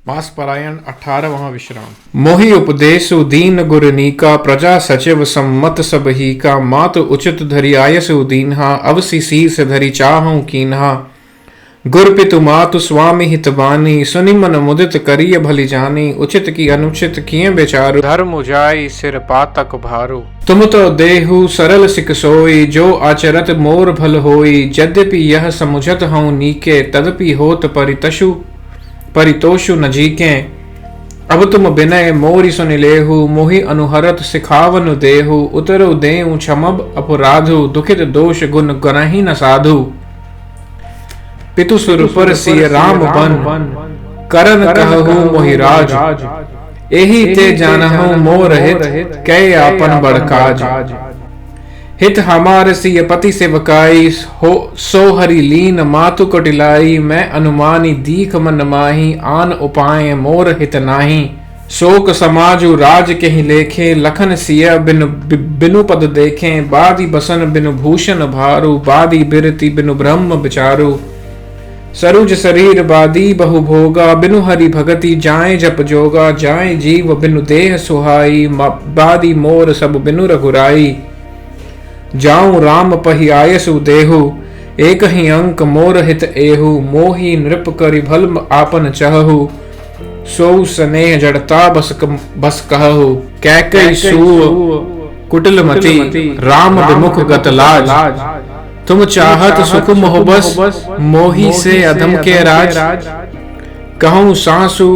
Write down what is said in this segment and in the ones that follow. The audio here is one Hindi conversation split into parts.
मास परायण 18वां विश्राम। मोहि उपदेशु दीन गुरनीका, प्रजा सचिव सम्मत सब ही का। मात उचित धरि आयसु दीन्हा, अवसि शीस धरि चाहूं कीन्हा। गुर पितु मातु स्वामी हितबानी, सुनि मन मुदित करिय भली जानी। उचित की अनुचित किए बेचारु, धर्म उजाई सिर पातक भारू। तुम तो देहु सरल सिक सोई, जो आचरत मोर भल होई। यद्यपि यह समुझत हूँ नीके, तदपि होत परितोषु न जीके। अब तुम बिनय मोरि सुनि लेहु, मोहि अनुहरत सिखावन देहु। उतरु देहु क्षमब अपराधु, दुखित दोष गुण गनहि न साधु। पितु सुर पर सिय राम बन, करन कहु मोहि राज। एहि ते जानहु मोर हित, कै आपन बड़ काज। हित हमार सिय पति सेवकाई, सो हरि लीन मातु कटिलाई। मैं अनुमानी दीख मन माही, आन उपाय मोर हित नाही। शोक समाजु राज केहि लेखे, लखन सिय बिनु पद देखे। बादी बसन बिनु भूषण भारू, बादी बिरति बिनु ब्रह्म विचारू। सरुज शरीर बादी बहु भोगा, बिनु हरि भगति जाए जप जोगा। जाए जीव बिनु देह सुहाई, बादी मोर सब बिनु रघुराई। जाऊं राम पहि आयसु देहु, एक ही अंक मोर हित एहु। मोहि नृप करि भल आपन चहु, सो स्नेह जड़ता बस कहु। कैकई सूव कुटिल मति, राम विमुख गत लाज। तुम चाहत सुख मोह बस, मोहि से अधम के राज। कहूँ सासु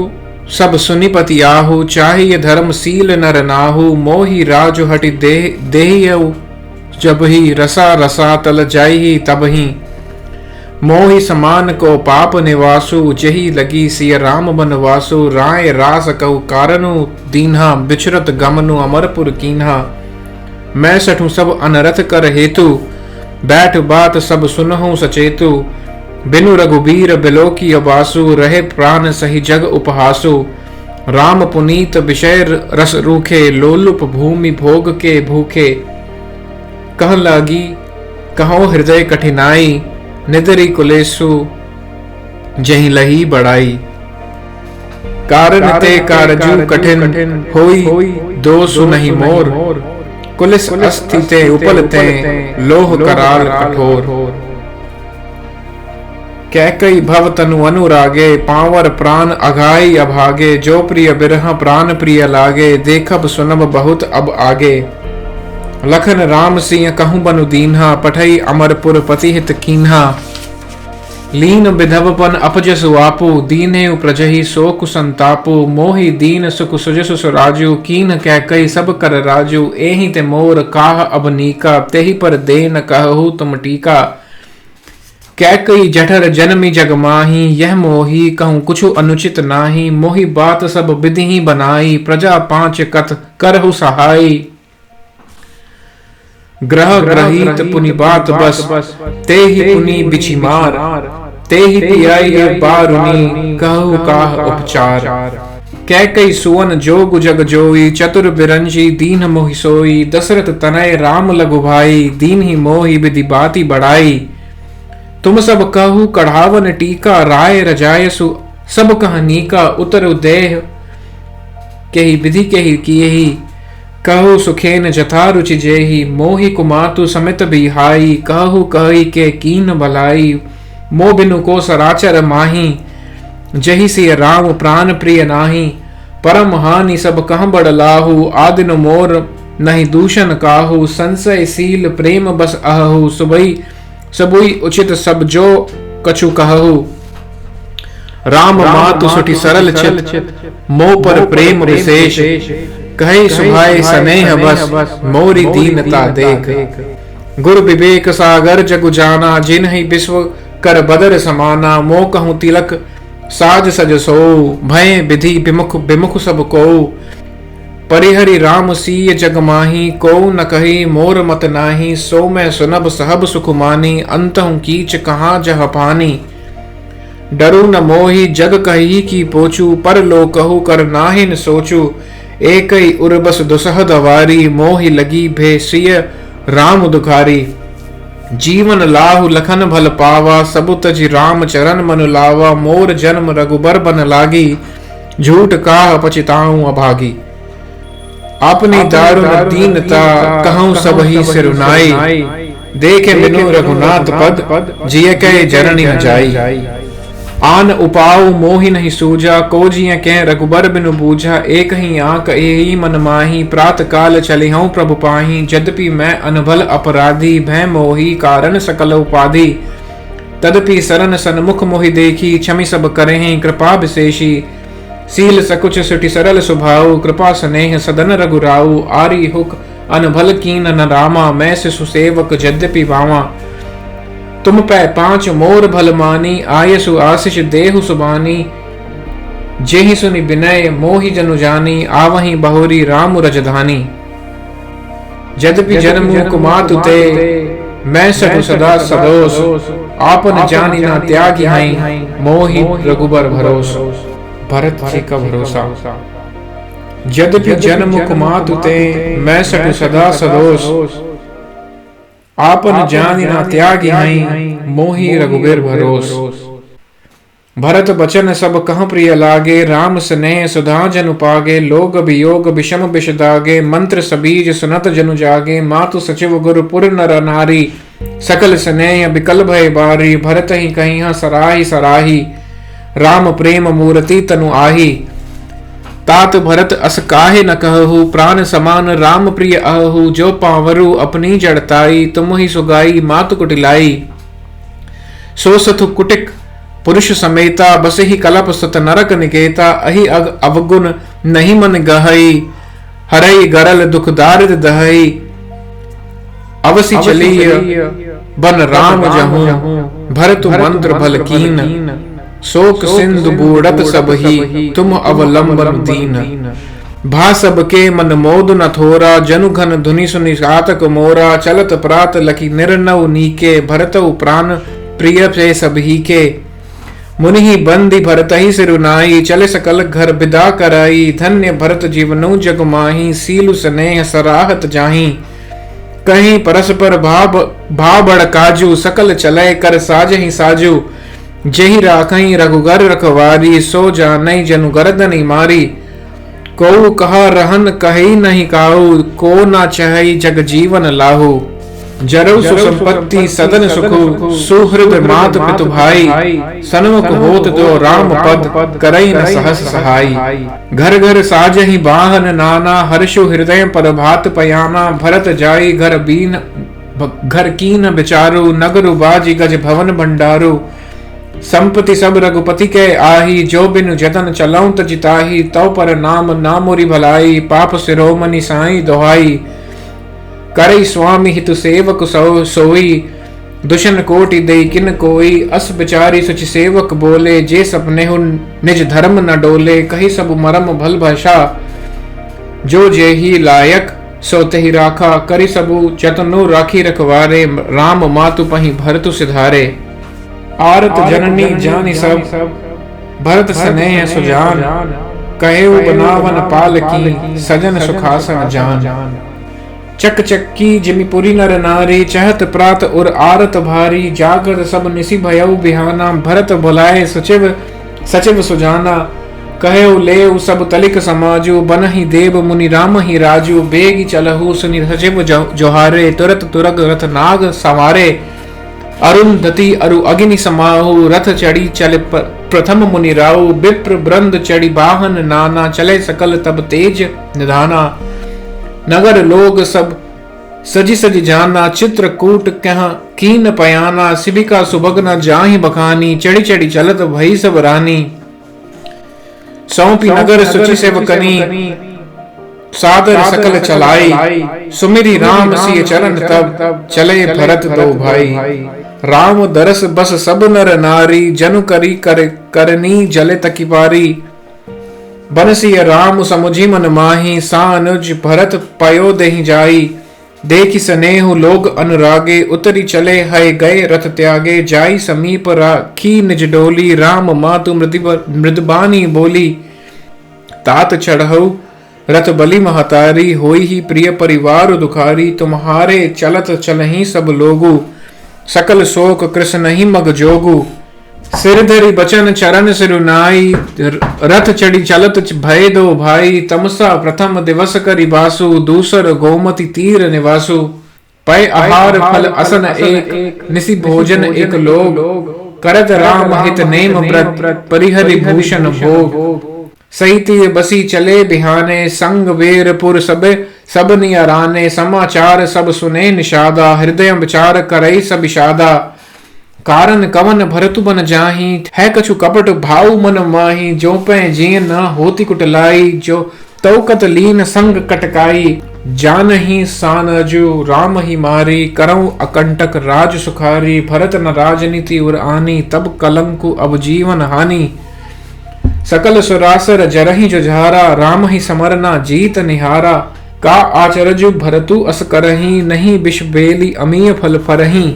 सब सुनिपति आहु, चाहिए धर्मशील नर नाहु। मोहि राजु हटि देहियउ, जब ही रसा रसा तल जाई तब ही। मोहि समान को पाप निवासु, जही लगी सिय राम बनवासु। राय रास कहु कारनु दीन्हा, बिछरत गमनु अमरपुर कीन्हा। मैं सठू सब अनरथ कर हेतु, बैठ बात सब सुनहु सचेतु। बिनु रघुबीर बिलोकी अबासु, रहे प्राण सही जग उपहासु। राम पुनीत विषय रस रूखे, लोलुप भूमि भोग के भूखे। कह लागी कहो हृदय कठिनाई, निदरी कुलेसु जही लही बड़ाई। कारण ते कारजु कठिन होई, दोषु नहीं मोर। कुलिस अस्थि ते उपलते, लोह कराल कठोर। कैकई भव तनु अनुरागे, पावर प्राण अघाई अभागे। जो प्रिय बिरह प्राण प्रिय लागे, देखब सुनब बहुत अब आगे। लखन राम सिंह कहूँ बनु दीन्हा, पठई अमरपुर पति हित कीन्हा। लीन विधवपन अपजसु आपु, दीन्हे प्रजहि शोक संतापु। मोहि दीन सुख सुजसु सुराजु, कीन कैकई सब कर राजु। एहि ते मोर काह अब नीका, तेहि पर देन कहु तुम टीका। कैकई जठर जन्मी जग माही, यह मोहि कहूँ कुछु अनुचित नाही। मोहि बात सब विधि बनाई, प्रजा पांच कथ करहु सहाई। ग्रह ग्रहित पुनि बात बस, ते ही पुनि बिछि मार। ते ही पियाई बारुनी, कहु काह उपचार। कैकई सुवन जोग जग जोई, चतुर बिरंजी दीन मोहि सोई। दशरथ तनय राम लघु भाई, दीन ही मोहि विधि बाती बढ़ाई। तुम सब कहु कढ़ावन टीका, राय रजायसु सब कहानीका। उतर देह केहि विधि केहि किएहि, कहु सुखेन जथा रुचि जेहि। मोहि कुमातु समित बिहाई, कहु कहि के कीन भलाई। मो बिनु को सराचर माही, जहि सिय राम प्राण प्रिय नाही। परम हानि सब कह बड़ लाहु, आदिन मोर नहीं दूषण काहू। संशय शील प्रेम बस अहु, सबुई उचित सब जो कछु कहु। राम मातु सुठी सरल चित, मोह पर प्रेम विशेष। कहे सुभाए स्नेह बस, मोरी दीनता देख। गुरु विवेक सागर जगु जाना, जिन्हि विश्व कर बदर समाना। मोह कहूँ तिलक साज सज सो, भय विधि विमुख सब को। परिहरि राम सीय जग माही, को न कही मोर मत नाही। सो मैं सुनब सहब सुख मानी, अंतहु कीच कहाँ जह पानी। डरू न मोहि जग कही की पोचू, पर लो कहू कर नाहिन सोचू। एकई उर्बस दुसह दवारी, मोहि लगी भेसिय राम दुखारी। जीवन लाहु लखन भल पावा, सबु तजि राम चरण मन लावा। मोर जन्म रघुबर बन लागी, झूठ काह पछताऊं अभागी। अपनी दारुण दीनता कहूं सबही सिरुनाई, देखे बिनु रघुनाथ पद जिय कह जरनी न जाई। आन उपाऊ मोहि नहीं सूझा, को जिय कह रघुबर बिनु बूझा। एक ही आंक एही मन माही, प्रात काल चलिहऊं प्रभु पाही। यद्यपि मैं अनभल अपराधी, भय मोही कारण सकल उपाधि। तदपि सरन सन्मुख मोहि देखी, क्षमि सब करें कृपा विशेषी। सील सकुच सुटि सरल सुभाऊ, कृपा स्नेह सदन रघुराऊ। आरी हुक अनभल कीन न रामा, मैं शिशु सेवक यद्यपि भावा। तुम पै पांच मोर भल मानी, आयसु आशीष देहु सुबानी। जेहि सुनि विनय मोहि जनु जानी, आवहि बहुरी राम रजधानी। यद्यपि जन्मु कुमातु ते, मैं सगु सदा सदोष। आपन जानि ना त्यागी हई, मोहि रघुबर भरोस। भरत जी का भरोसा। यद्यपि जन्म कुमातु ते, मैं सगु सदा सदोष। आपन जानि ना त्यागी हई, मोहि रघुबर भरोस। भरत बचन सब कह प्रिय लागे, राम स्नेह सुधा जनु पागे। लोग वियोग विषम विष दागे, मंत्र सबीज सुनत जनु जागे। मातु सचिव गुरु पुर नर नारी, सकल स्नेह विकल भय बारी। भरत ही कहिया सराही सराही, राम प्रेम मूर्ति तनु आही। तात भरत अस काहे न कहु, प्राण समान राम प्रिय अहु। जो पावरु अपनी जड़ताई, तुम ही सुगाई मातु कुटिलाई। सो सथु कुटिक पुरुष समेता, बस ही कलप सुत नरक निकेता। अहि अवगुण नहीं मन गहई, हरई गरल दुख दारिद दहई। अवसि चली बन राम जहूं, भरतु मंत्र भल कीन। शोक सिंधु बूढ़त सब ही, तुम अवलंबन दीन। भा सब के मन मोद न थोरा, जनु घन धुनि सुनि घातक मोरा। चलत प्रात लखी निर्नव नीके, भरतउ प्राण प्रिय से सबही के। मुनि बंदी भरत ही सिरुनाई, चले सकल घर विदा कराई। धन्य भरत जीवनु जग माही, सीलु स्नेह सराहत जाही। कहीं परस्पर भाव बड़ काजू, सकल चले कर साजहि साजू। जेहि राखई रघुगर रखवारी, सो जानई जनु गर्दनि मारी। को कहा रहन कही नहीं काहू, को ना चहई जग जीवन लाहू। जरऊ सुसंपत्ति सदन सुखु, सुहृद मात पितु भाई। सन्मुख होत तो राम पद, करई न सहस सहाई। घर घर साजहि बाहन नाना, हर्षु हृदय पर भात पयाना। भरत जाई घर कीन विचारु, नगरु बाजी गज भवन भंडारू। संपत्ति सब रघुपति के आही, जो बिनु जतन चलऊं त जिताही। तौ पर नाम नामुरी भलाई, पाप शिरोमणि साई दोहाई। करई स्वामी हितु सेवक सोई, दुष्ण कोटि दई किन कोई। अस बिचारी सुचि सेवक बोले, जे सपने हु निज धर्म न डोले। कही सब मरम भल भाषा, जो जेहि लायक सो तेहि राखा। करी सबु जतनु राखी रखवारे, राम मातु पहि भरतु सिधारे। आरत जननी जानि सब, भरत स्नेह सुजान। कहेउ बनावन पाल की, सजन सुखासन जान। चक चक्की जिमिपुरी नर नारी, चहत प्रात उर आरत भारी। जागत सब निसि भयउ बिहाना, भरत बुलाए सचिव सुजाना। कहेउ लेउ सब तलिक समाजु, बनहि देव मुनि राम ही राजू। बेगी चलहु सुनि सचिव जोहारे, तुरत तुरग रथ नाग सवारे। अरुंधति अरु अग्नि समाहु, रथ चढ़ी चले प्रथम मुनि राउ। विप्र वृंद चढ़ी बाहन नाना, चले सकल तब तेज निधाना। नगर लोग सब सजी सजी जाना, चित्रकूट कह कीन पयाना। शिविका सुभगना जाहि बखानी, चढ़ी चढ़ी चलत भई सब रानी। सौंपी नगर सुचि सेवकनी, सादर सकल चलाई। सुमिरी राम सिय चरण तब, चले भरत दो भाई। राम दरस बस सब नर नारी, जनु करी करनी जले तकी पारी। बनसिय राम समुझी मन माही, सानुज भरत पयो देहि जाई। देखि स्नेहु लोग अनुरागे, उतरी चले है गए रथ त्यागे। जाई समीप राखी निज डोली, राम मातु मृदबानी बोली। तात चढ़ऊ रथ बलि महतारी, होई ही प्रिय परिवार दुखारी। तुम्हारे चलत चलहि सब लोगु, सकल शोक कृष्ण ही मग जोगु। सिर धरि बचन चरण सिरुनाई, रथ चढ़ी चलत भय दो भाई। तमसा प्रथम दिवस करि बासु, दूसर गोमति तीर निवासु। पय आहार फल असन एक, निसि भोजन एक लोग। करत राम हित नेम व्रत, परिहरि भूषण भोग। सहिति बसी चले बिहाने, संग वीरपुर सब नियराने। समाचार सब सुने निषादा, हृदय विचार करई सब विषादा। कारण कवन भरतु बन जाही, है कछु कपट भाऊ मन माही। जो पै जिय न होती कुटलाई, जो तौकत लीन संग कटकाई। जानहि सानजु राम ही मारी, करऊं अकंटक राज सुखारी। भरत न राजनीति उर आनी, तब कलंकु अब जीवन हानि। सकल सुरासर जरहि जुझारा, राम ही समरना जीत निहारा। का आचरजु भरतु अस करही, नहीं बिष बेली अमीय फल फरही।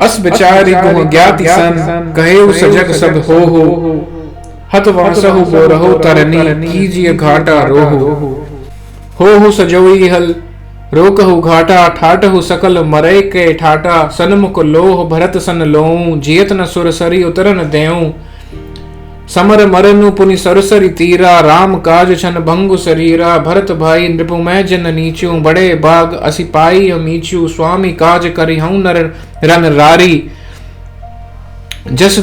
अस बिचारी गुह ज्ञाति सन, कहेउ सजग सब हो। हत वासहु बोरहु तरनी, कीजिए घाटा रोहु। हो सजोई हल रोकहु घाटा, ठाटहु सकल मरै के ठाटा। सन्मुख लोह भरत सन लोऊ, जियत न सुरसरी उतरन देऊं। समर मरनु पुनि सरसरी तीरा, राम काज छन भंगु शरीरा। भरत भाई नृपुमय जन नीचू, बड़े बाग असि पाई मीचू। स्वामी काज करि हूँ नर रन रारी, जस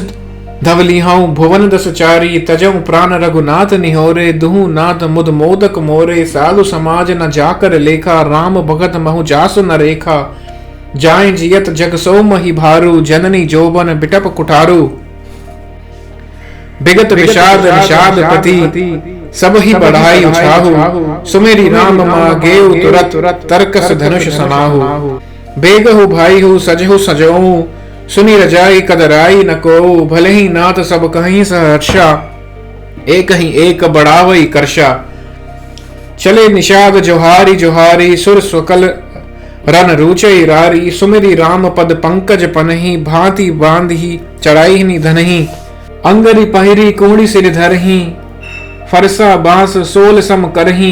धवली हूँ भुवन दस चारी। तजऊ प्राण रघुनाथ निहोरे, दुहु नाथ मुद मोदक मोरे। साधु समाज न जाकर लेखा, राम भगत महु जासु न रेखा। जाय जियत जग सो मही भारू, जननी जोबन बिटप कुठारू। बिगत विषाद निषाद पति, सब ही बढ़ाई उछाहु। सुमेरी राम मागेउ तुरत, तरकस धनुष समाहु। बेगहु भाई हु सजहु सजऊ, सुनि रजाई कदराई न को। भले ही नाथ सब कहीं सहर्षा, एक ही एक बढ़ावई करशा। चले निषाद जोहारी जोहारी, सुर स्वकल रन रुचई रारी। सुमेरी राम पद पंकज पनहि, भांति बांधि चढ़ाई निधनहि। अंगरी पहिरी कोड़ी सिर धरही, फरसा बांस सोल सम करही।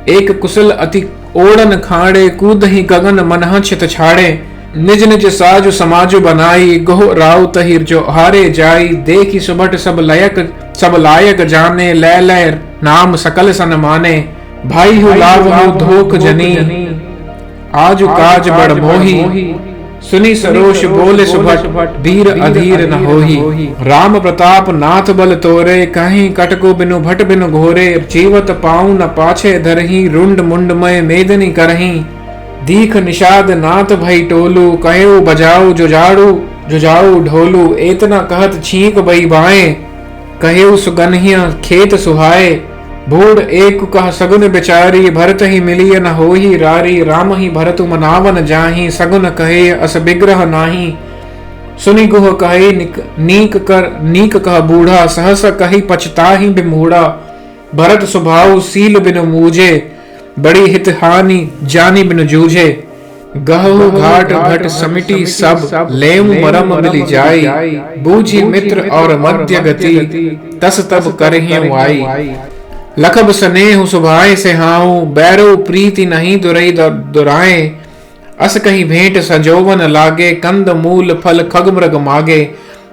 एक कुशल अति ओड़न खाड़े, कूदही गगन मनह छित छाड़े। निज निज साजु समाजु बनाई, गोह राव तहिर जो हारे जाई। देखी सुबट सब लायक जाने, लै लै नाम सकल सन माने। भाई हो लाभ हो धोख जनी, आजु काज बड़ मोही। सुनी सरोष बोले सुभट, धीर अधीर न होही। राम प्रताप नाथ बल तोरे, कहीं कटको बिनु भट बिनु घोरे। जीवत पाऊ न पाछे धरही, रुंड मुंडमय मेदनी करही। दीख निषाद नाथ भई टोलू, कहेउ बजाऊ जुजाऊ ढोलू। एतना कहत छींक बई बाएं, कहेउ सुगन्हिया खेत सुहाए। बूढ़ एक कह सगुन बेचारी, भरत ही मिलिय न होही रारी। राम ही भरतु मनावन जाही, सगुन कहे अस बिग्रह नाही। सुनि गुह कहे नीक कह बूढ़ा, सहस कही पछताही बिमूढ़ा। भरत स्वभाव सील बिनु मूजे, बड़ी हित हानि जानी बिनु जूझे। गहु घाट भट समिति सब, लेम मरम मिली जाई। बूझी मित्र और मध्य गति, तस तब करहि वाई। लखब स्नेह सुभाए से हाऊ, बैरो प्रीति नहीं दुरई दुराए। अस कहीं भेंट सजोवन लागे, कंद मूल फल खग मृग मागे।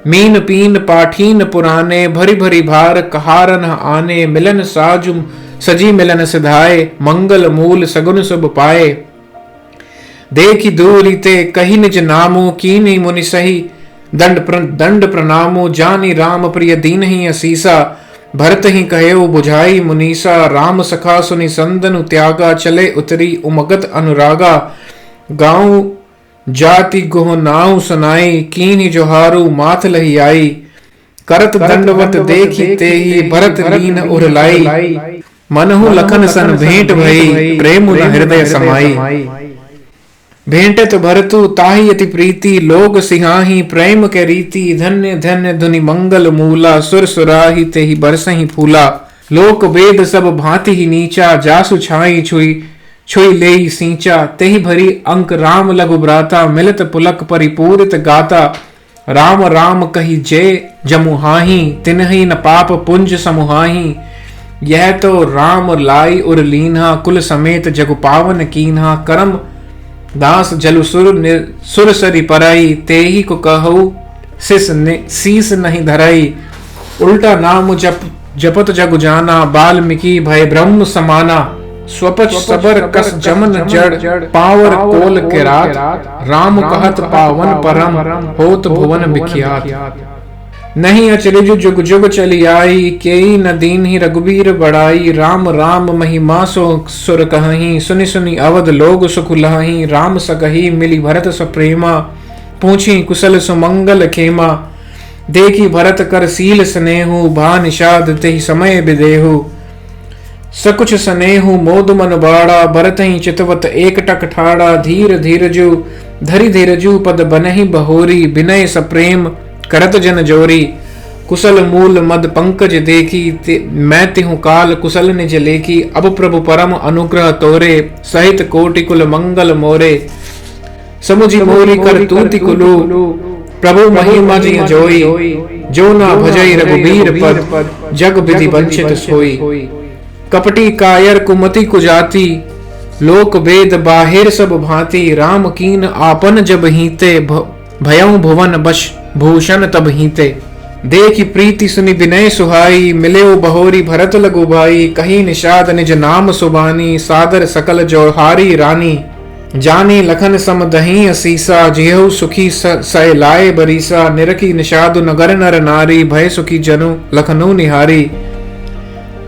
मीन पीन पाठीन पुराने, भरी भरी भार कहारन आने। मिलन साजु सजी मिलन सिधाए, मंगल मूल सगुन शुभ पाए। देखी दूरी ते कही निज नामो, कीनी मुनि सही दंड प्रणामो। जानी राम प्रिय दीन ही असीसा, भरत ही कहेउ बुझाई मुनीसा। राम सखा सुनि संदनु त्यागा, चले उतरी उमगत अनुरागा। गाँव जाति गुह नाउ सुनाई, कीन्ही जोहारू माथ लही आई। करत दंडवत देखी तेही, भरत लीन उरलाई। मनहु लखन सन भेंट भई, प्रेम न हृदय समाई। भेंटत भरतु ताहि अति प्रीति, लोग सिहाही प्रेम के रीति। धन्य धन्य धुनि मंगल मूला, सुर सुराही तेहि बरसहि फूला। लोक वेद सब भांति ही नीचा, जासु छाई छुई लेई सींचा। तेहि भरी अंक राम लघु ब्राता, मिलत पुलक परिपूरित गाता। राम राम कही जय जमुहाही, तिन्हि न पाप पुंज समुहाही। यह तो राम लाई उर लीन्हा, कुल समेत जगु पावन कीन्हा। करम दास जलु सुर सरी पराई, तेहि को कहु शीस नहीं धराई। उल्टा नाम जपत जग जाना, वाल्मीकि भय ब्रह्म समाना। स्वपच सबर कस जमन जड़, पावर कोल के रात। राम कहत पावन परम, होत भुवन विख्यात। नहीं अचरज जुग जुग चली आई, केई न दीन ही रघुबीर बड़ाई। राम राम महिमा सो सुर कहहीं, सुनि सुनि अवध लोग सुख लहहीं। राम सकही मिली भरत सप्रेमा, पूछी कुशल सुमंगल खेमा। देखी भरत कर सील स्नेहु, भा निषाद तेहि समय विदेहु। सकुच स्नेहु मोद मन बाड़ा, भरत ही चितवत एक टक ठाड़ा। धीर धीरजु धरि धीरजु, पद बनहि बहोरी। विनय सप्रेम करत जन जोरी, कुशल मूल मद पंकज देखी। मैं तिहु काल कुशल निज लेखी, अब प्रभु परम अनुग्रह तोरे। सहित कोटि कुल मंगल मोरे, समुझि मोरी कर तूति कुलु। प्रभु महिमा जी जोई, जो ना भजई रघुबीर पद। जग विधि वंचित सोई, कपटी कायर कुमति कुजाति। लोक वेद बाहिर सब भांति, राम कीन आपन जब हीते। भयउ भुवन बश भूषण तब हीते। देखी प्रीति सुनि विनय सुहाई, मिले बहोरी भरत लगु भाई। कही निषाद निज नाम सुबानी, सादर सकल जोहारी रानी। जानी लखन सम दही असीसा, जेहु सुखी सय लाए बरीसा। निरखी निषादु नगर नर नारी, भय सुखी जनु लखनु निहारी।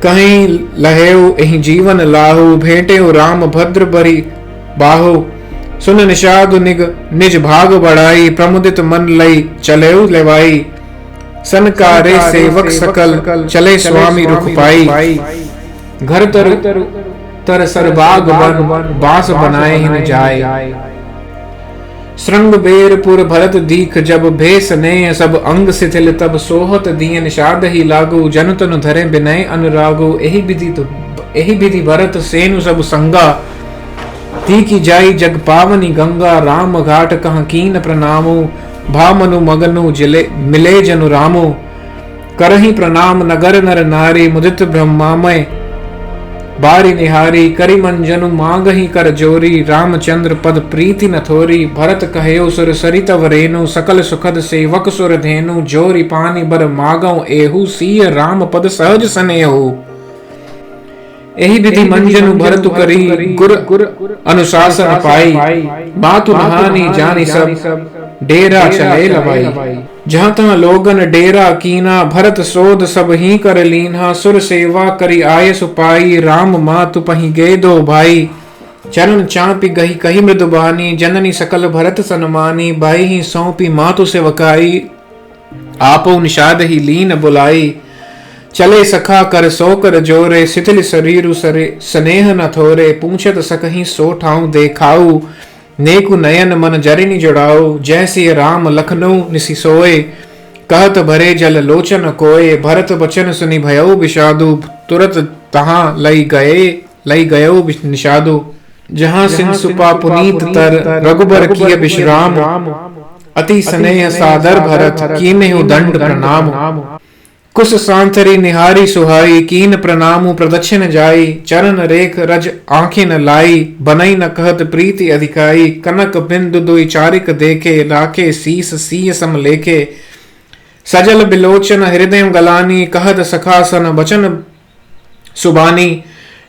कहीं लहेउ एहि जीवन लाहु, भेंटेउ राम भद्र बरी बाहु। सुन निषादु निज भाग बढ़ाई, प्रमुदित मन लई चलेउ लेवाई। सनकारे सेवक सकल, चले स्वामी रुख पाई। घर तर सरबाग बन, बास बनाए हिन जाय। श्रृंग बेरपुर भरत दीख, जब भेष ने सब अंग शिथिल। तब सोहत दिय निषाद ही लागू, जन तनु धरे विनय अनुरागु। एहि विधि भरत सेनु सब संगा, तीकी जाई जग पावनी गंगा। राम घाट कह कीन प्रणामु, भामनु मगनु जिले मिले जनु रामु। करहि प्रणाम नगर नर नारी, मुदित ब्रह्मामय बारी निहारी। करि मन जनु मांगहि कर जोरी, रामचंद्र पद प्रीति न थोरी। भरत कहेउ सुर सरित वरेनु, सकल सुखद सेवक सुर धेनु। जोरी पानी बर मागौ एहु, सिय राम पद सहज स्नेहु। एहि विधि मंजनु भरतु करी, गुर अनुशासन पाई। मातु नहानी जानी सब, डेरा चले लवाई। जहाँ तहाँ लोगन डेरा कीना, भरत सोध सब ही कर लीन्हा। सुर सेवा करी आय सुपाई, राम मातु पही गे दो भाई। चरण चापी गही कही मृदुबानी, जननी सकल भरत सन्मानी। बाई ही सौंपी मातु सेवकाई, आपो निषाद ही लीन बुलाई। चले सखा कर सो कर जोरे, शिथिल शरीरु सरे स्नेह न थोरे। पूछत सकहीं सो ठाऊ देखाऊ, नेकु नयन मन जरिनि जुड़ाऊ। जैसे राम लखनऊ निसि सोए, कहत भरे जल लोचन कोय। भरत बचन सुनि भयउ विषादु, तुरत तहाँ लई गयो निषादु। जहाँ सिंह सुपा पुनीत तर, रघुबर किय विश्राम। अति स्नेह सादर भरत, कीन्हु दंड प्रणाम। कुश सांतरी निहारी सुहाई, कीन प्रणामु प्रदक्षिण जाई। चरण रेख रज आंखें न लाई, बनई न कहत प्रीति अधिकाई। कनक बिंदु दुई चारिक देखे, लाखे शीस सीय सम लेखे। सजल बिलोचन हृदय गलानी, कहत सखासन वचन सुबानी।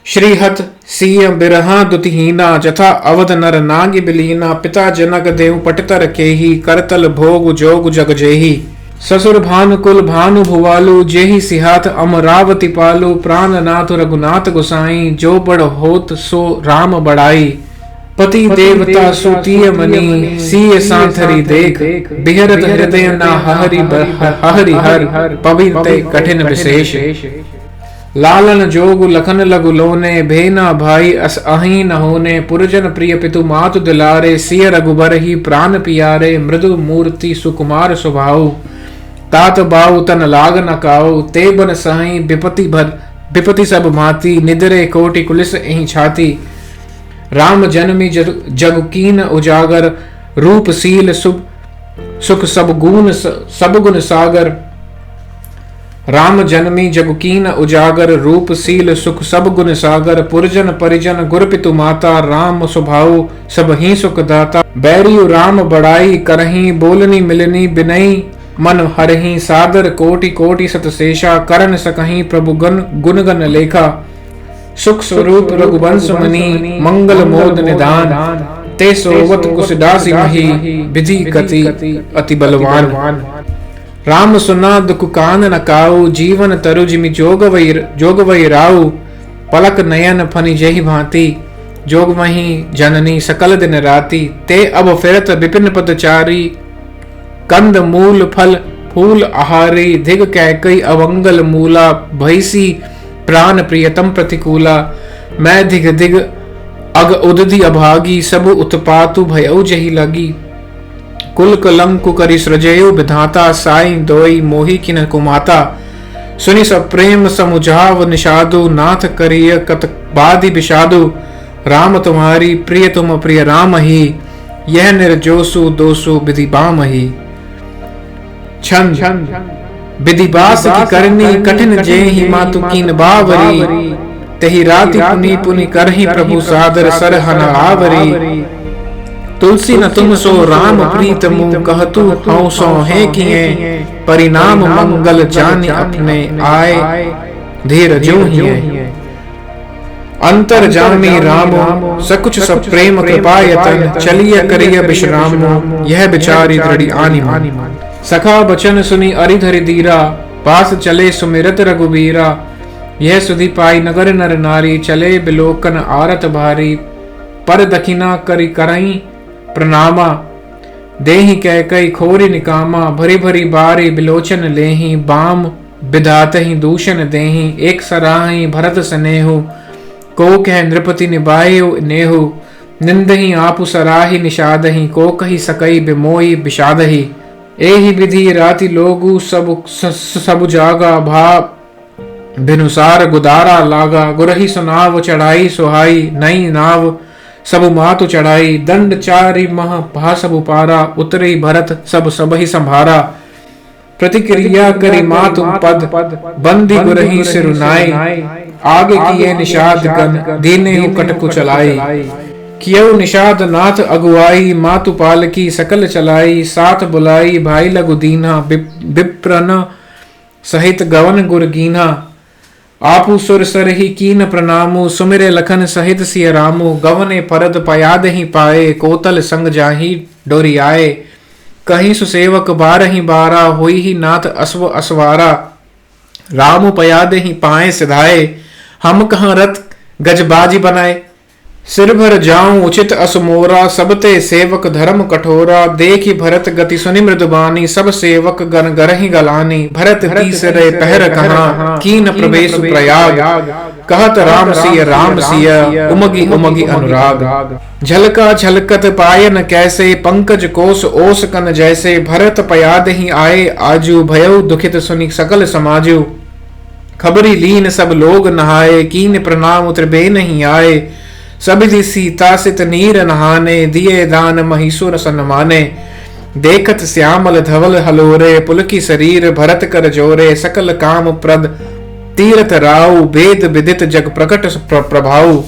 श्रीहत सीय बिरहा दुतिहीना, जथा अवध नर नाग बिलीना। पिता जनक देव पटतर केही, करतल भोग जोग जग जेही। ससुर भानुकुल भानु भुवालु, जेहि सिहात अमरावती पालु। प्राणनाथ रघुनाथ गोसाई, जो बड़ होत सो राम बड़ाई। पति देवता सुतीय मनी, सीय सांथरी देख। बिहरत हृदय ना हरि हर, पविते कठिन विशेष। लालन जोगु लखन लगु लोने, भेना भाई अस अहि न होने। पुरजन प्रिय पितु मातु दुलारे, सिय रघुबर ही प्राण पियारे। मृदु मूर्ति सुकुमार स्वभाव, तात बाऊ तन लाग न काऊ। ते बन सही विपति सब भांति, निदरे कोटि कुलिस एहि छाती। राम जन्मी जग कीन उजागर, रूप सील सुख सब गुण सागर। राम जन्मी जग कीन उजागर, रूप सील सुख सब गुण सागर। पुरजन परिजन गुर पितु माता, राम स्वभाव सब ही सुख दाता। बैरियु राम बड़ाई करही, बोलनी मिलनी बिनई मन हरहि सादर कोटि कोटि सतशेषा करन सकहि प्रभु गुण गण लेखा। सुख स्वरूप रघुवंश मणि मंगल मोद निदान ते सोवत कुशदासी मही विधि कति अति बलवान। राम सुना दुख कान न काऊ जीवन तरु जिमि जोग वै राऊ। पलक नयन फनि जहि भांति जोग मही जननी सकल दिन राति। ते अब फिरत विपिन पदचारी कंद मूल फल फूल आहारी। धिग कैकई अवंगल मूला भैसी प्राण प्रियतम प्रतिकूला। मैं धिग धिग अग उदधि अभागी सब उत्पातु भयउ जहि लगी। कुल कलंकु करि सृजयो विधाता साई दोई मोहि किन कुमाता। सुनि सब प्रेम समुझाव निषादु नाथ करिय कत बाधि विषादु। राम तुम्हारी प्रिय तुम प्रिय राम ही यह निर्जोसु दोसु विधि बाम ही। छंद विधिबास की करनी कठिन जेहि मातु कीन बावरी। तेहि राति पुनि पुनि करहि प्रभु सादर सरहन आवरी। तुलसी न तुम सो राम प्रीत मुँह कहतु हऊँ सो है किए। परिणाम मंगल जानि अपने आए धीर जो हिए। अंतर जामी रामो सकुच सब प्रेम कृपा यतन। चलिय करिय विश्रामो यह बिचारी दृढ़ी आनि मन। सखा बचन सुनी अरिधरि धीरा पास चले सुमिरत रघुबीरा। यह सुधि पाई नगर नर नारी चले बिलोकन आरत भारी। पर दखिना करि करई प्रणामा देहि कैकई खोरि निकामा। भरी भरी बारी बिलोचन लेहि बाम विधातहि दूषण देहि। एक सराहि भरत स्नेहु को कह नृपति निभायो नेहु। निंदहि आपु सराहि निषादहि को कहि सकई बिमोई विषादहि। एहि विधि राति लोगु सब जागा भा भिनुसार गुदारा लागा। गुरहि सुनाव चढ़ाई सुहाई नई नाव सब मातु चढ़ाई। दंड चारि मह भा सब पारा उतरी भरत सब सबहि संभारा। प्रतिक्रिया करी मातु पद बंदी गुरहि सिरुनाई। आगे किए निषाद गण दीने कटकु चलाई। कियो निषाद नाथ अगुआई मातु पालकी सकल चलाई। साथ बुलाई भाई लघु दीना विप्रन सहित गवन गुरगीना। आपु सुर सर ही कीन प्रणामु सुमिरे लखन सहित सिय रामु। गवने परद पयाद ही पाए कोतल संग जाही डोरी आए। कहीं सुसेवक बारहि बारा होई ही नाथ अश्व असवारा। रामु पयाद ही पाए सिधाए हम कहाँ रथ गजबाजी बनाए। सिर भर जाऊं उचित असमोरा सबते सेवक धर्म कठोरा। देखी भरत गति सुनि मृदुबानी सब सेवक गण गरहि गलानी। भरत तीसरे पहर कहाँ कीन प्रवेश प्रयाग। कहत राम सिय उमगी उमगी अनुराग। झलका झलकत पायन कैसे पंकज कोस ओस कन जैसे। भरत पयाद ही आए आजू भयउ दुखित सुनि सकल समाजु। खबरी लीन सब लोग नहाए कीन प्रणाम त्रिबेन ही आए। सबिधि सीता सित नीर नहाने दिए दान महिषुर सन्माने। देखत श्यामल धवल हलोरे पुलकी शरीर भरत कर जोरे। सकल काम प्रद तीरथ राउ वेद विदित जग प्रकट प्रभाऊ।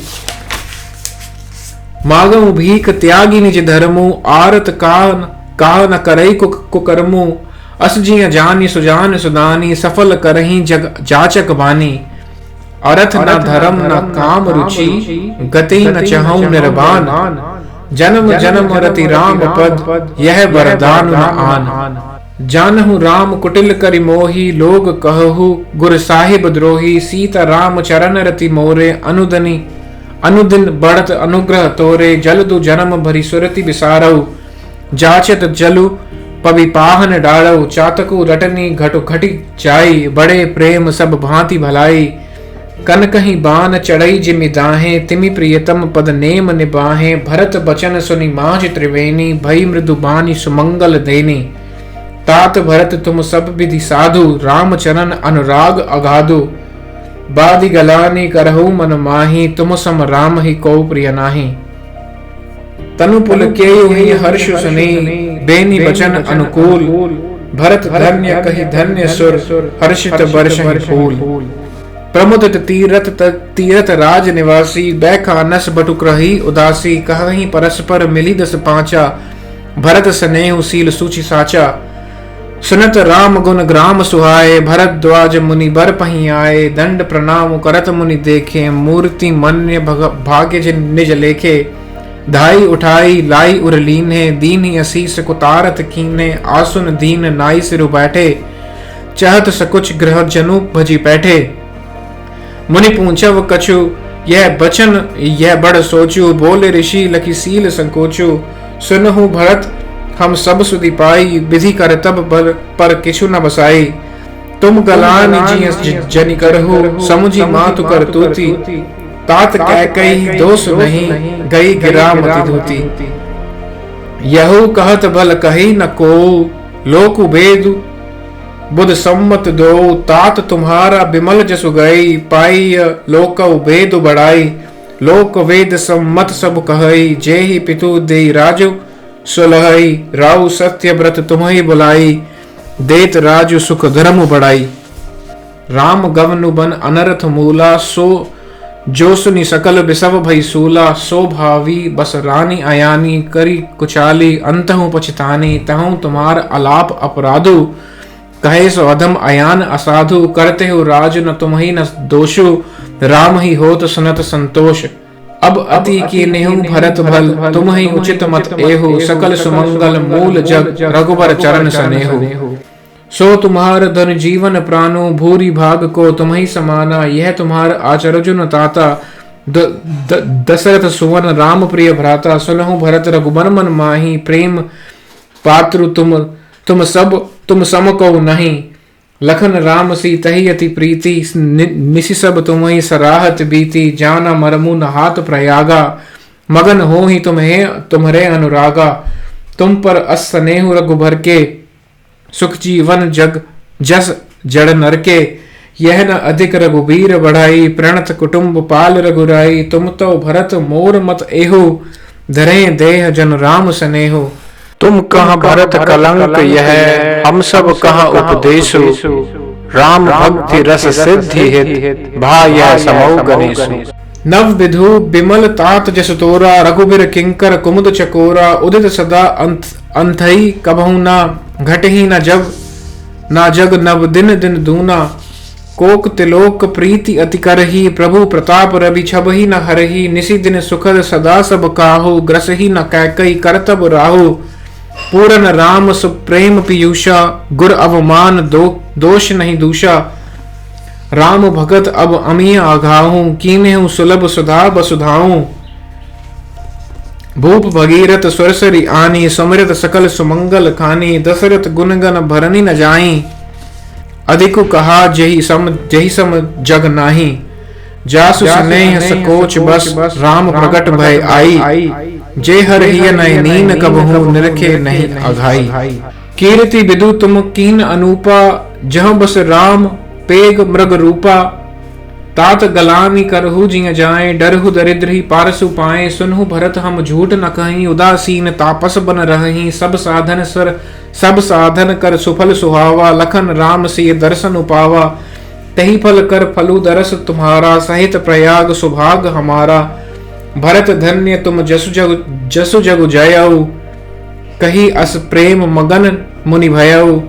मागऊ भीख त्यागी निज धर्मु आरत का न करई कुकर्मु। असजिय जानी सुजान सुदानी सफल करही जग जाचक बानी। अरथ न धर्म न काम रुचि गति न चहु निर्वाण। जन्म जन्म रति राम पद यह वरदान न आन। जानहु राम कुटिल करि मोहि लोग कहु गुर साहिब द्रोही। सीता राम चरण रति मोरे अनुदिन बढ़त अनुग्रह तोरे। जलदु जन्म भरी सुरति विसारऊ जाचत जलु पवि पाहन डालऊ। चातकु रटनी घटु घटी जाई बड़े प्रेम सब भांति भलाई। कन कहीं बान चढ़ई जिमि दाहे तिमि प्रियतम पद नेम निबाहे। भरत बचन सुनि मांझ त्रिवेणी भई मृदु बानी सुमंगल देनी। तात भरत तुम सब विधि साधु राम चरण अनुराग अगाधु। बादि गलानी करहु मन माही तुम सम राम ही को प्रिय नाही। तनु पुल केयु ही हर्ष सुनी बेनी बचन अनुकूल। भरत धन्य कहि धन्य सुर हर्षित बरष फूल। प्रमुदित तीरथ राज निवासी बैखा नस बटुक रही उदासी। कहीं परस्पर मिली दस पांचा भरत स्नेहु सील सूचि साचा। सुनत राम गुण ग्राम सुहाए, भरद्वाज मुनि बर पही आए। दंड प्रणाम करत मुनि देखे, मूर्ति मन्य भाग्य जिन निज लेखे। धाई उठाई लाई उरलीने, दीन ही असीस कुतारत कीने। आसुन दीन नाई सिरु बैठे, चाहत सकुच ग्रह जनु भजी बैठे। मुनि पूछव कछु यह बचन, यह बड़ सोचू। बोले ऋषि लखी सील संकोचू। सुनहु भरत हम सब सुधि पाई, विधि कर तब बल पर किछु न बसाई। तुम गलान जी जनि करहु, समुझी मातु कर तूती। तात कह कही दोष नहीं, गई गिरा मति धूती। यहु कहत बल कही न को, लोक वेद बुध सम्मत दो। तात तुम्हारा बिमल जसु गई, पाई लोक वेद बढ़ाई। लोक वेद सम्मत सब कहई, जेहि पितु देई राजु सुलहई। राउ सत्य व्रत तुम्हें बुलाई, देत राजु सुख धर्म बढ़ाई। राम गवनु बन अनरथ मूला, सो जो सुनि सकल बिसव भई सूला। सो भावी बस रानी अयानी, करी कुचाली अंतहु पछतानी। तहु तुम्हार अलाप अपराधु, कहे सो अधम अयान असाधु। करते हो राज न तुम्ही न दोषु, राम ही होत सुनत संतोष। अब अति की नेहु भरत भल, तुम ही उचित मत एहु। सकल सुमंगल मूल जग, रघुबर चरण सनेहु। सो तुम्हार धन जीवन प्राणु, भूरी भाग को तुम ही समाना। यह तुम्हार आचरजुन ताता, दशरथ सुवन राम प्रिय भ्राता। सुनहु भरत रघुबर मन माही, प्रेम पात्रु तुम सम को नहीं। लखन राम सी तही अति प्रीति, निसि सब तुम्हें सराहत बीती। जाना मरमु न हाथ प्रयागा, मगन हो ही तुम्हरे अनुरागा। तुम पर अस स्नेहु रघुबर के, सुख जीवन जग जस जड़ नर के। यह न अधिक रघुबीर बढ़ाई, प्रणत कुटुंब पाल रघुराई। तुम तो भरत मोर मत एहु, धरे देह जन राम सनेहु। तुम कहाँ भरत कलंक यह, हम सब कहाँ उपदेशु। राम भक्ति रस सिद्धि हित, भाय समौ गणेशु। नव विधु बिमल तात जस तोरा, रघुबीर किंकर कुमुद चकोरा। उदित सदा अंतहि कबहु ना, घटहि न जग नव दिन दिन दूना। कोक तिलोक प्रीति अति करही, प्रभु प्रताप रवि छबहि न हरही। निसि दिन सुखद सदा सब काहू, ग्रसहि न कैकई करतब राहु। पूरन राम सुप्रेम पीयूषा, गुर अवमान दोष नहीं दूषा। राम भगत अब अमीय आघाहूं, कीन्हु सुलभ सुधा बसुधाऊं। भूप भगीरथ सुरसरी आनी, समृत सकल सुमंगल खानी। दशरथ गुणगन भरनी न जाई, अधिकु कहा जही सम जग नाही। जासु स्नेह सकोच बस, राम प्रगट भय आई। जे हर हिय नय नीन, कबहु निरखे नहीं अघाई। कीर्ति विदु तुम कीन अनूपा, जहाँ बस राम पेग मृग रूपा। तात गलानी करहु जिय जाए, डरहु दरिद्र ही पारसु पाए। सुनहु भरत हम झूठ न कहीं, उदासीन तापस बन रही। सब साधन कर सुफल सुहावा, लखन राम सिय दर्शन उपावा। तही फल कर फलु दरस तुम्हारा, सहित प्रयाग सुभाग हमारा। भरत धन्य तुम जसु जगु जयऊ, कही अस प्रेम मगन मुनि भयऊ।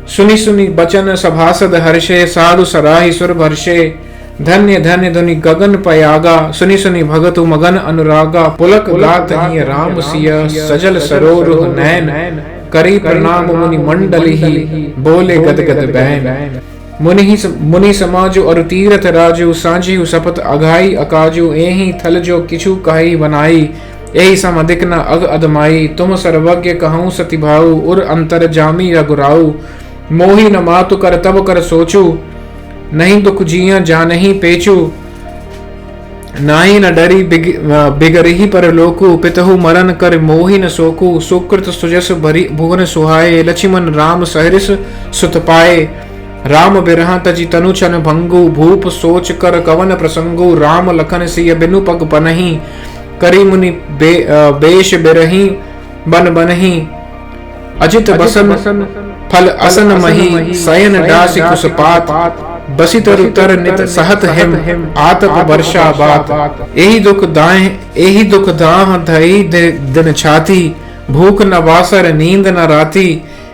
सुनि सुनि बचन सभासद हर्षे, साधु सराहि सुर भर्षे। धन्य धन्य धुनि गगन पयागा, सुनि सुनि भगतु मगन अनुरागा। पुलक गात ही राम सिय, सजल सरोरुह नैन। करी प्रणाम मुनि मंडली ही, बोले गदगद बैन। मुनि समाजु और तीरथ राजु, सांझिहु सपत अघाई अकाजु। एहि थल जो किछु कही बनाई, एहि सम अधिक न अग अदमाई। तुम सर्वज्ञ कहूँ सति भाऊ, उर अंतर जामी रघुराऊ। मोहि न मातु कर तब कर सोचू, नहीं दुख जिया जानहि पेचू। नाहि न डरी बिगरही पर लोकु, पितहु मरन कर मोहि न सोकु। सुकृत सुजस भरी भुवन सुहाए, लक्ष्मण राम सहरिस सुत पाए। राम बिरहा तजि तनु छन भंगु, भूप सोच कर कवन प्रसंगु। राम लखन सिय बिनु पग पनहि, करी मुनि बेश बिरही बन बनहि। अजित बसन फल असन मही, सयन डासि कुसपात। बसी तरु तर नित सहत हिम, आतप वर्षा बात। एहि दुख दाह धई दिन छाती, भूख न वासर नींद न राती।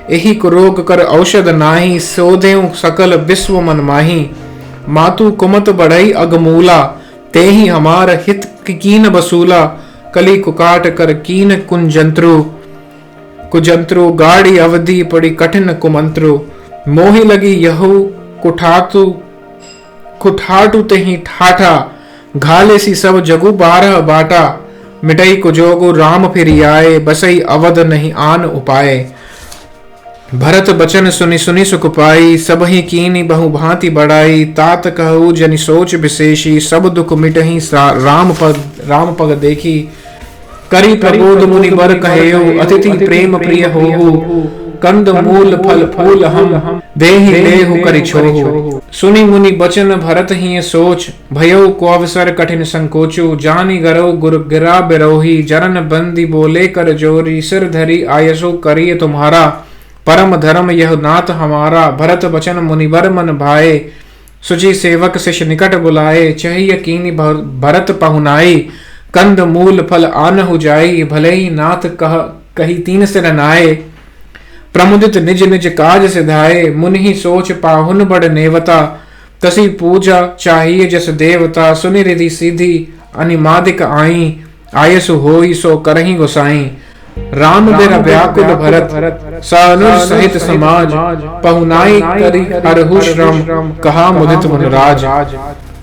एही को रोग कर औषध नाही, सोधेउ सकल विश्व मन माही। मातु कुमत बढ़ई अगमूला, तेहि हमार हित कीन बसूला। कली कुकाट कर कीन कुजंत्रु, गाड़ी अवधि पड़ी कठिन कुमंत्रु। मोहि लगी यहु कुठाटु तेहि ठाठा, घाले सी सब जगु 12 बाटा। मिटई को जोगु राम फिर आए, बसई अवध नहीं आन उपाय। भरत बचन सुनि सुनि सुख पाई, सब ही कीनी बहु भांति बढ़ाई। तात कहु जनि सोच विशेषी, सब दुख मिटहि राम पग देखी। करी प्रबोध मुनि बर कहेउ, अतिथि प्रेम प्रिय होहु। कंद मूल फल फूल हम देहि लेहु करि छोहु। सुनि मुनि बचन भरत ही सोच, भयउ को अवसर कठिन संकोचु। जानि गरौ गुर गिरा बिरोही, जरन बंदी बोले कर जोरी। सिर धरी आयसु करिय तुम्हारा, परम धर्म यह नाथ हमारा। भरत बचन मुनिवर मन भाए, सुचि सेवक शिष्य निकट बुलाए। चहिय कीनी भरत पहुनाई, कंद मूल फल आनहु जाई। भले ही नाथ कही 3 सिर नाये, प्रमुदित निज निज काज सिधाए। मुनि ही सोच पाहुन बड़ नेवता, तसी पूजा चाहिए जस देवता। सुनि रिधि सीधी अनिमादिक आई, आयसु होई सो करहि गोसाई। राम बिर व्याकुल भरत, सानुज सहित समाज। पहुनाई करी हरहु श्रम, कहा मुदित मुनिराज।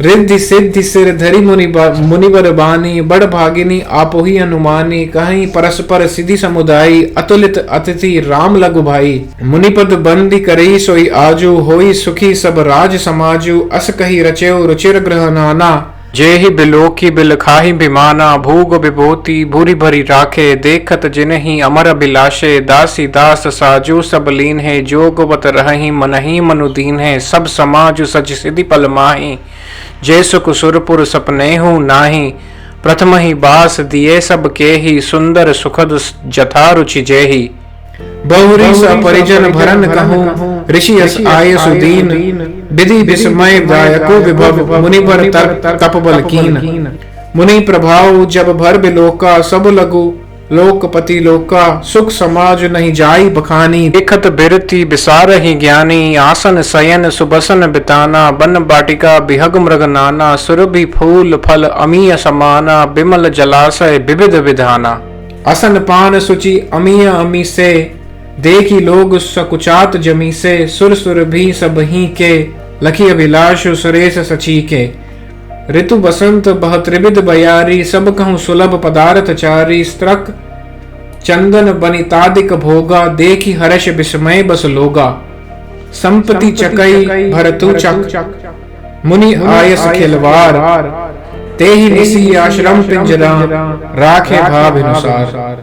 रिद्धि सिद्धि सिर धरि मुनिवर बानी, बड़ भागिनी आपोही अनुमानी। कहीं परस्पर सिद्धि समुदायी, अतुलित अतिथि राम लघु भाई। मुनिपद बंदी करई सोई आजू, होई सुखी सब राज समाजू। अस कही रचेउ रुचिर ग्रह नाना, जेहि बिलोकी बिल खाही बिमाना। भूग विभूति भूरी भरी राखे, देखत जिनहि अमर अभिलाषे। दासी दास साजू सब लीन है, जोगवत रहहि मनहि मनुदीन है। सब समाजु सच सिद्धि पल माही, जय सुख सुरपुर सपनेहु नाही। प्रथम ही बास दिए सब केहि, सुंदर सुखद जथा रुचि जेहि। बहुरी परिजन भरन कहूँ, ऋषि यस आय सुदीन। विधि विस्मय दायको विभव, मुनिवर तपबल कीन। मुनि प्रभाव जब भर बिलोका, सब लघु लोकपति लोका। सुख समाज नहीं जाई बखानी, देखत बिरति बिसारहि ज्ञानी। आसन शयन सुबसन बिताना, बन बाटिका बिहग मृग नाना। सुरभि फूल फल अमीय समाना, बिमल जलाशय विविध विधाना। असन पान सुचि अमीय अमी से, देखी लोग सकुचात जमी से। सुर सुर भी सब ही के, लखी अभिलाष सुरेश सची के। ऋतु बसंत बह त्रिविध बयारी, सब कहूँ सुलभ पदार्थ चारी। स्त्रक चंदन बनितादिक भोगा, देखी हर्ष विस्मय बस लोगा। संपत्ति चकई भरतु चक, मुनि आयस खिलवार। तेहि निसी आश्रम पिंजरा, राखे भाव अनुसार।